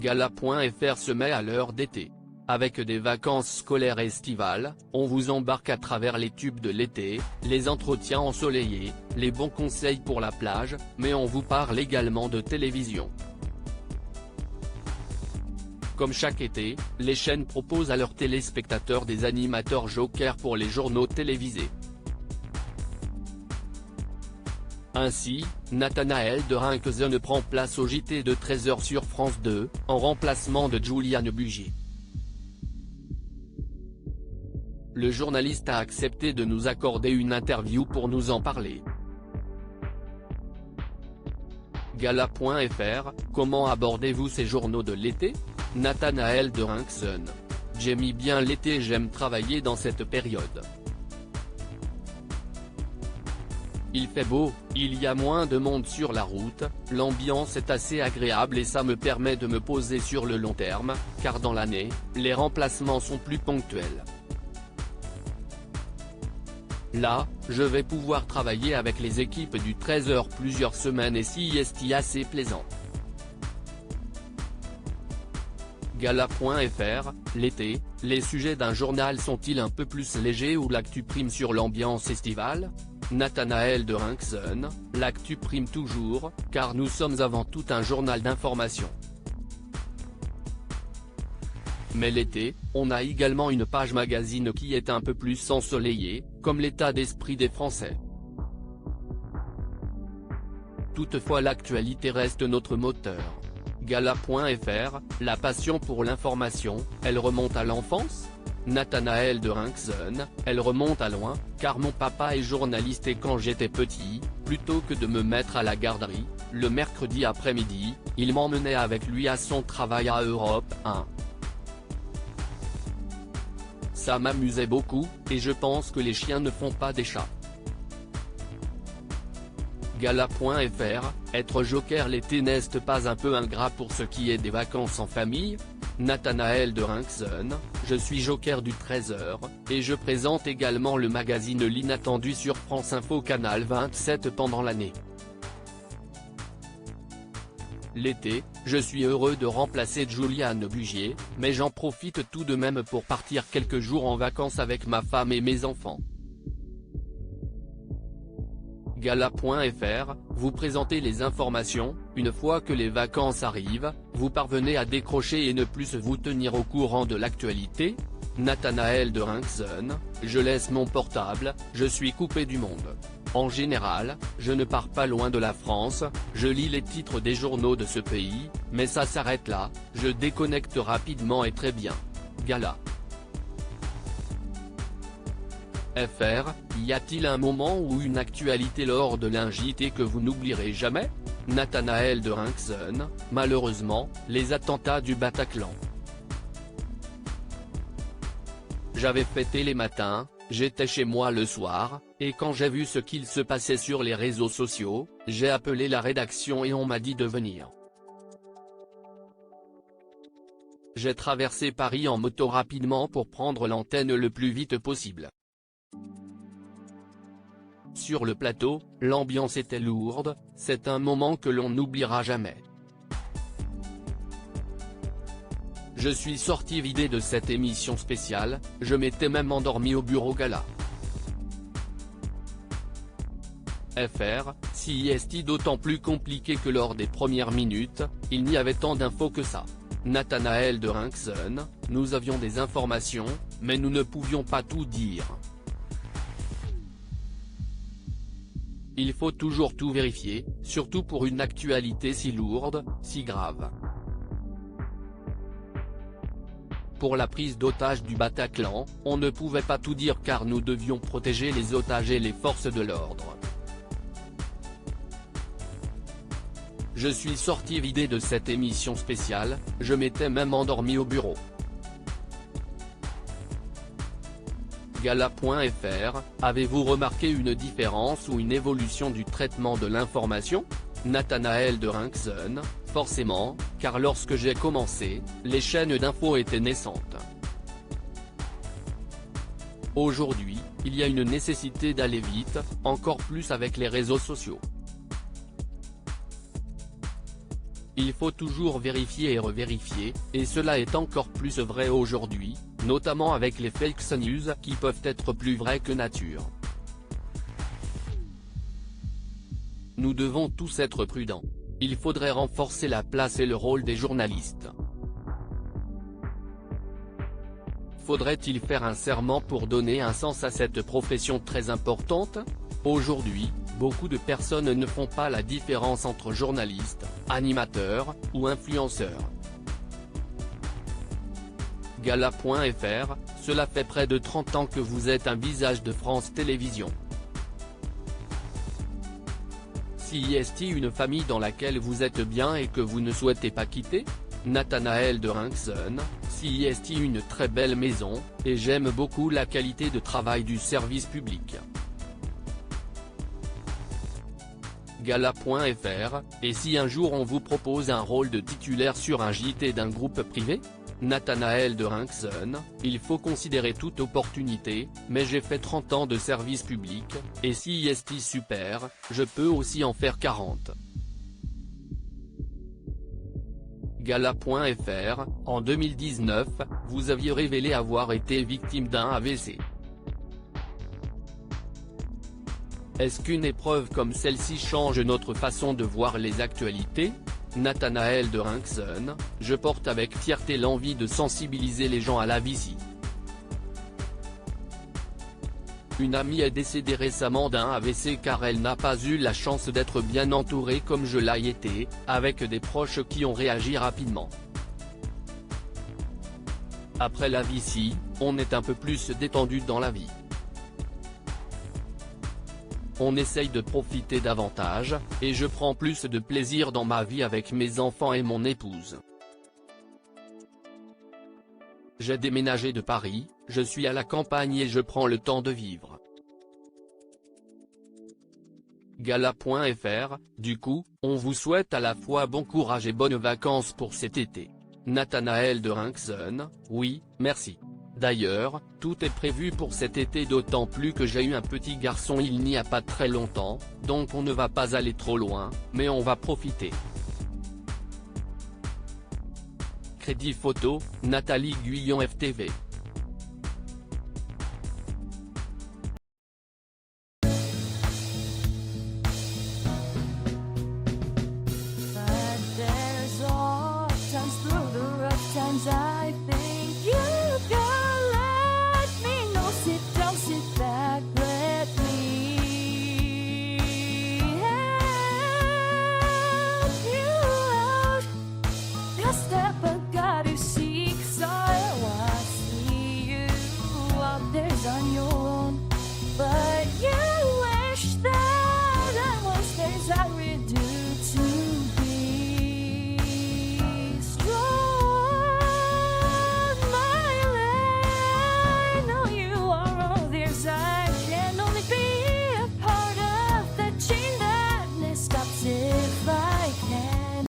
Gala.fr se met à l'heure d'été. Avec des vacances scolaires et estivales, on vous embarque à travers les tubes de l'été, les entretiens ensoleillés, les bons conseils pour la plage, mais on vous parle également de télévision. Comme chaque été, les chaînes proposent à leurs téléspectateurs des animateurs jokers pour les journaux télévisés. Ainsi, Nathanaël de Rinckzen prend place au JT de 13h sur France 2, en remplacement de Juliane Bugier. Le journaliste a accepté de nous accorder une interview pour nous en parler. Gala.fr, comment abordez-vous ces journaux de l'été? Nathanaël de Rinckzen. J'aime bien l'été, j'aime travailler dans cette période. Il fait beau, il y a moins de monde sur la route, l'ambiance est assez agréable et ça me permet de me poser sur le long terme, car dans l'année, les remplacements sont plus ponctuels. Là, je vais pouvoir travailler avec les équipes du 13h plusieurs semaines et c'est assez plaisant. Gala.fr, l'été, les sujets d'un journal sont-ils un peu plus légers ou l'actu prime sur l'ambiance estivale? Nathanaël de Rinckzen, l'actu prime toujours, car nous sommes avant tout un journal d'information. Mais l'été, on a également une page magazine qui est un peu plus ensoleillée, comme l'état d'esprit des Français. Toutefois l'actualité reste notre moteur. Gala.fr, la passion pour l'information, elle remonte à l'enfance? Nathanaël de Rinckzen, elle remonte à loin, car mon papa est journaliste et quand j'étais petit, plutôt que de me mettre à la garderie, le mercredi après-midi, il m'emmenait avec lui à son travail à Europe 1. Ça m'amusait beaucoup, et je pense que les chiens ne font pas des chats. Gala.fr, être joker l'été n'est pas un peu ingrat pour ce qui est des vacances en famille? Nathanaël de Rinckzen, je suis joker du 13h, et je présente également le magazine L'Inattendu sur France Info Canal 27 pendant l'année. L'été, je suis heureux de remplacer Juliane Bugier, mais j'en profite tout de même pour partir quelques jours en vacances avec ma femme et mes enfants. Gala.fr, vous présentez les informations, une fois que les vacances arrivent, vous parvenez à décrocher et ne plus vous tenir au courant de l'actualité? Nathanaël de Rinckzen, je laisse mon portable, je suis coupé du monde. En général, je ne pars pas loin de la France, je lis les titres des journaux de ce pays, mais ça s'arrête là, je déconnecte rapidement et très bien. Gala. FR, y a-t-il un moment ou une actualité lors de l'un JT que vous n'oublierez jamais? Nathanaël de Rinckzen, malheureusement, les attentats du Bataclan. J'avais fêté les matins, j'étais chez moi le soir, et quand j'ai vu ce qu'il se passait sur les réseaux sociaux, j'ai appelé la rédaction et on m'a dit de venir. J'ai traversé Paris en moto rapidement pour prendre l'antenne le plus vite possible. Sur le plateau, l'ambiance était lourde, c'est un moment que l'on n'oubliera jamais. Je suis sorti vidé de cette émission spéciale, je m'étais même endormi au bureau Gala. FR, si est d'autant plus compliqué que lors des premières minutes, il n'y avait tant d'infos que ça. Nathanaël de Rinckzen, nous avions des informations, mais nous ne pouvions pas tout dire. Il faut toujours tout vérifier, surtout pour une actualité si lourde, si grave. Pour la prise d'otages du Bataclan, on ne pouvait pas tout dire car nous devions protéger les otages et les forces de l'ordre. Je suis sorti vidé de cette émission spéciale, je m'étais même endormi au bureau. Gala.fr, avez-vous remarqué une différence ou une évolution du traitement de l'information? Nathanaël de Rinckzen, forcément, car lorsque j'ai commencé, les chaînes d'infos étaient naissantes. Aujourd'hui, il y a une nécessité d'aller vite, encore plus avec les réseaux sociaux. il faut toujours vérifier et revérifier, et cela est encore plus vrai aujourd'hui, notamment avec les fake news qui peuvent être plus vraies que nature. Nous devons tous être prudents. Il faudrait renforcer la place et le rôle des journalistes. Faudrait-il faire un serment pour donner un sens à cette profession très importante? Aujourd'hui, beaucoup de personnes ne font pas la différence entre journalistes, animateurs, ou influenceurs. Gala.fr, cela fait près de 30 ans que vous êtes un visage de France Télévisions. Si est une famille dans laquelle vous êtes bien et que vous ne souhaitez pas quitter? Nathanaël de Rincson, si est une très belle maison, et j'aime beaucoup la qualité de travail du service public. Gala.fr, et si un jour on vous propose un rôle de titulaire sur un JT d'un groupe privé? Nathanaël de Rincson, il faut considérer toute opportunité, mais j'ai fait 30 ans de service public, et si est super, je peux aussi en faire 40. Gala.fr, en 2019, vous aviez révélé avoir été victime d'un AVC. Est-ce qu'une épreuve comme celle-ci change notre façon de voir les actualités? Nathanaël de Rincson, je porte avec fierté l'envie de sensibiliser les gens à la VICI. Une amie est décédée récemment d'un AVC car elle n'a pas eu la chance d'être bien entourée comme je l'ai été, avec des proches qui ont réagi rapidement. Après la VICI, on est un peu plus détendu dans la vie. On essaye de profiter davantage, et je prends plus de plaisir dans ma vie avec mes enfants et mon épouse. J'ai déménagé de Paris, je suis à la campagne et je prends le temps de vivre. Gala.fr, du coup, on vous souhaite à la fois bon courage et bonnes vacances pour cet été. Nathanaël de Rincson, oui, merci. D'ailleurs, tout est prévu pour cet été d'autant plus que j'ai eu un petit garçon il n'y a pas très longtemps, donc on ne va pas aller trop loin, mais on va profiter. Crédit photo, Nathalie Guyon FTV.